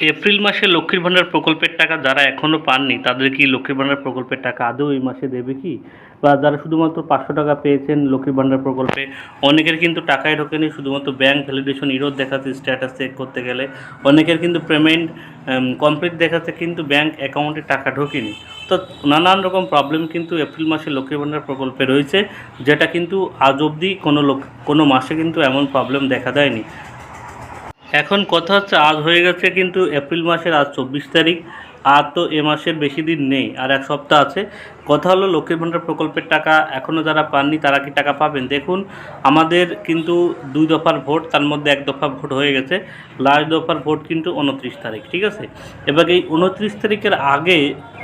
April মাসে লক্ষ্মীর ভাণ্ডার প্রকল্পের টাকা যারা এখনও পাননি তাদের কি লক্ষ্মীর ভাণ্ডার প্রকল্পের টাকা আদৌ এই মাসে দেবে কি? বা যারা শুধুমাত্র ৫০০ টাকা পেয়েছেন লক্ষ্মীর ভাণ্ডার প্রকল্পে, অনেকের কিন্তু টাকাই ঢোকেনি, শুধুমাত্র ব্যাংক ভ্যালিডেশন ইরোর দেখাচ্ছে স্ট্যাটাস চেক করতে গেলে। অনেকের কিন্তু পেমেন্ট কমপ্লিট দেখাচ্ছে কিন্তু ব্যাংক অ্যাকাউন্টে টাকা ঢোকেনি। তো নানান রকম প্রবলেম কিন্তু এপ্রিল মাসে লক্ষ্মীর ভাণ্ডার প্রকল্পে রয়েছে, যেটা কিন্তু আজ অবধি কোনো মাসে কিন্তু এমন প্রবলেম দেখা দেয়নি। এখন কথা হচ্ছে, আজ হয়ে গেছে কিন্তু এপ্রিল মাসের আজ ২৪ তারিখ, আর তো এ মাসের বেশি দিন নেই, আর এক সপ্তাহ আছে। কথা হলো লক্ষ্মীর ভাণ্ডার প্রকল্পের টাকা এখনও যারা পাননি তারা কি টাকা পাবেন? দেখুন, আমাদের কিন্তু ২ দফার ভোট, তার মধ্যে ১ দফা ভোট হয়ে গেছে। লাস্ট দফার ভোট কিন্তু ২৯ তারিখ, ঠিক আছে? এবার এই ২৯ তারিখের আগে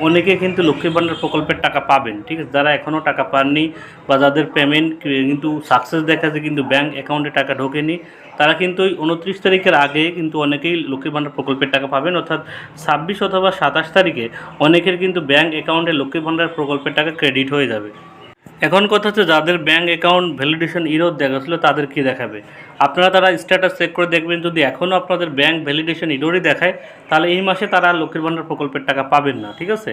অনেকে কিন্তু লক্ষ্মীর ভাণ্ডার প্রকল্পের টাকা পাবেন, ঠিক আছে? যারা এখনও টাকা পাননি বা যাদের পেমেন্ট কিন্তু সাকসেস দেখাচ্ছে কিন্তু ব্যাংক অ্যাকাউন্টে টাকা ঢোকেনি, তারা কিন্তু ওই ২৯ তারিখের আগে কিন্তু অনেকেই লক্ষ্মীর ভাণ্ডার প্রকল্পের টাকা পাবেন। অর্থাৎ ২৬ অথবা ২৭ তারিখে অনেকের কিন্তু ব্যাংক অ্যাকাউন্টে লক্ষ্মীর ভাণ্ডার প্রকল্পের টাকা ক্রেডিট হয়ে যাবে। এখন কথা হচ্ছে, যাদের ব্যাংক অ্যাকাউন্ট ভ্যালিডেশন ইরোর দেখাচ্ছিল তাদের কী দেখাবে? আপনারা তারা স্ট্যাটাস চেক করে দেখবেন, যদি এখনও আপনাদের ব্যাংক ভ্যালিডেশন ইরোরই দেখায় তাহলে এই মাসে তারা লক্ষ্মীর ভাণ্ডার প্রকল্পের টাকা পাবেন না, ঠিক আছে?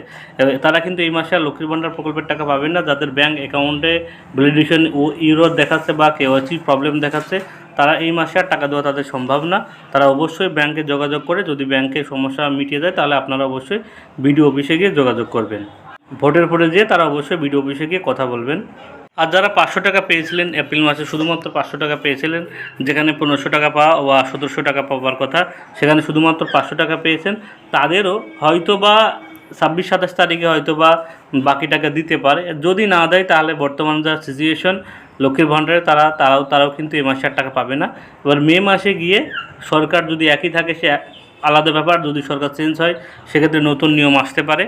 তারা কিন্তু এই মাসে আর লক্ষ্মীর ভাণ্ডার প্রকল্পের টাকা পাবেন না। যাদের ব্যাংক অ্যাকাউন্টে ভ্যালিডেশন ও ইরোর দেখাচ্ছে বা কেওয়াইসি প্রবলেম দেখাচ্ছে, তারা এই মাসে আর টাকা দেওয়া তাদের সম্ভব না। তারা অবশ্যই ব্যাংকে যোগাযোগ করে, যদি ব্যাংকের সমস্যা মিটিয়ে যায় তাহলে আপনারা অবশ্যই বিডিও অফিসে গিয়ে যোগাযোগ করবেন। ভোটের পরে যেয়ে তারা অবশ্যই বিডিও অফিসে গিয়ে কথা বলবেন। আর যারা ৫০০ টাকা পেয়েছিলেন এপ্রিল মাসে, শুধুমাত্র ৫০০ টাকা পেয়েছিলেন, যেখানে ১৫০০ টাকা পাওয়া বা ১৭০০ টাকা পাওয়ার কথা, সেখানে শুধুমাত্র ৫০০ টাকা পেয়েছেন, তাদেরও হয়তো বা ২৬-২৭ তারিখে হয়তো বা বাকি টাকা দিতে পারে। যদি না দেয় তাহলে বর্তমান যা সিচুয়েশন লক্ষ্মীর ভাণ্ডারে, তারাও কিন্তু এই মাসে আর টাকা পাবে না। এবার মে মাসে গিয়ে সরকার যদি একই থাকে সে আলাদা ব্যাপার, যদি সরকার চেঞ্জ হয় সেক্ষেত্রে নতুন নিয়ম আসতে পারে।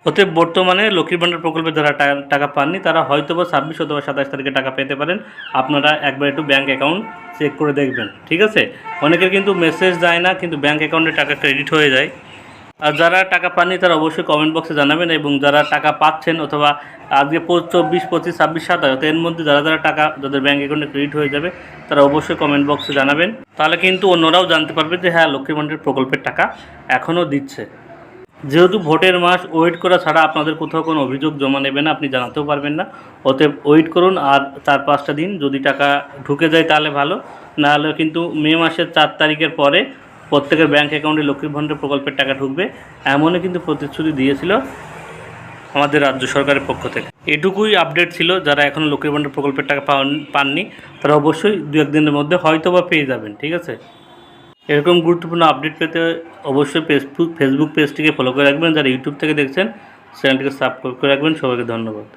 অতএব বর্তমানে লক্ষ্মীর ভাণ্ডার প্রকল্পে যারা টাকা পাননি তারা হয়তো বা ২৬ অথবা ২৭ তারিখে টাকা পেতে পারেন। আপনারা একবার একটু ব্যাঙ্ক অ্যাকাউন্ট চেক করে দেখবেন, ঠিক আছে? অনেকের কিন্তু মেসেজ যায় না, কিন্তু ব্যাঙ্ক অ্যাকাউন্টে টাকা ক্রেডিট হয়ে যায়। আর যারা টাকা পাননি তারা অবশ্যই কমেন্ট বক্সে জানাবেন, এবং যারা টাকা পাচ্ছেন অথবা আজকে ২৪, ২৫, ২৬, ২৭ এর মধ্যে যারা টাকা যাদের ব্যাঙ্ক অ্যাকাউন্টে ক্রেডিট হয়ে যাবে তারা অবশ্যই কমেন্ট বক্সে জানাবেন। তাহলে কিন্তু অন্যরাও জানতে পারবে যে হ্যাঁ, লক্ষ্মীর ভাণ্ডার প্রকল্পের টাকা এখনও দিচ্ছে। যেহেতু ভোটের মাস, ওয়েট করা ছাড়া আপনাদের কোথাও কোনো অভিযোগ জমা নেবে না, আপনি জানাতেও পারবেন না। অতএব ওয়েট করুন আর ৪-৫টা দিন, যদি টাকা ঢুকে যায় তাহলে ভালো, না হলে কিন্তু মে মাসের ৪ তারিখের পরে প্রত্যেকের ব্যাঙ্ক অ্যাকাউন্টে লক্ষ্মীর ভাণ্ডার প্রকল্পের টাকা ঢুকবে, এমনই কিন্তু প্রতিশ্রুতি দিয়েছিল আমাদের রাজ্য সরকারের পক্ষ থেকে। এটুকুই আপডেট ছিল। যারা এখনও লক্ষ্মীর ভাণ্ডার প্রকল্পের টাকা পাননি তারা অবশ্যই ২-১ দিনের মধ্যে হয়তো বা পেয়ে যাবেন, ঠিক আছে? এরকম গুরুত্বপূর্ণ আপডেট পেতে অবশ্যই ফেসবুক পেজটিকে ফলো করে রাখবেন। যারা ইউটিউব থেকে দেখছেন চ্যানেলটিকে সাবস্ক্রাইব করে রাখবেন। সবাইকে ধন্যবাদ।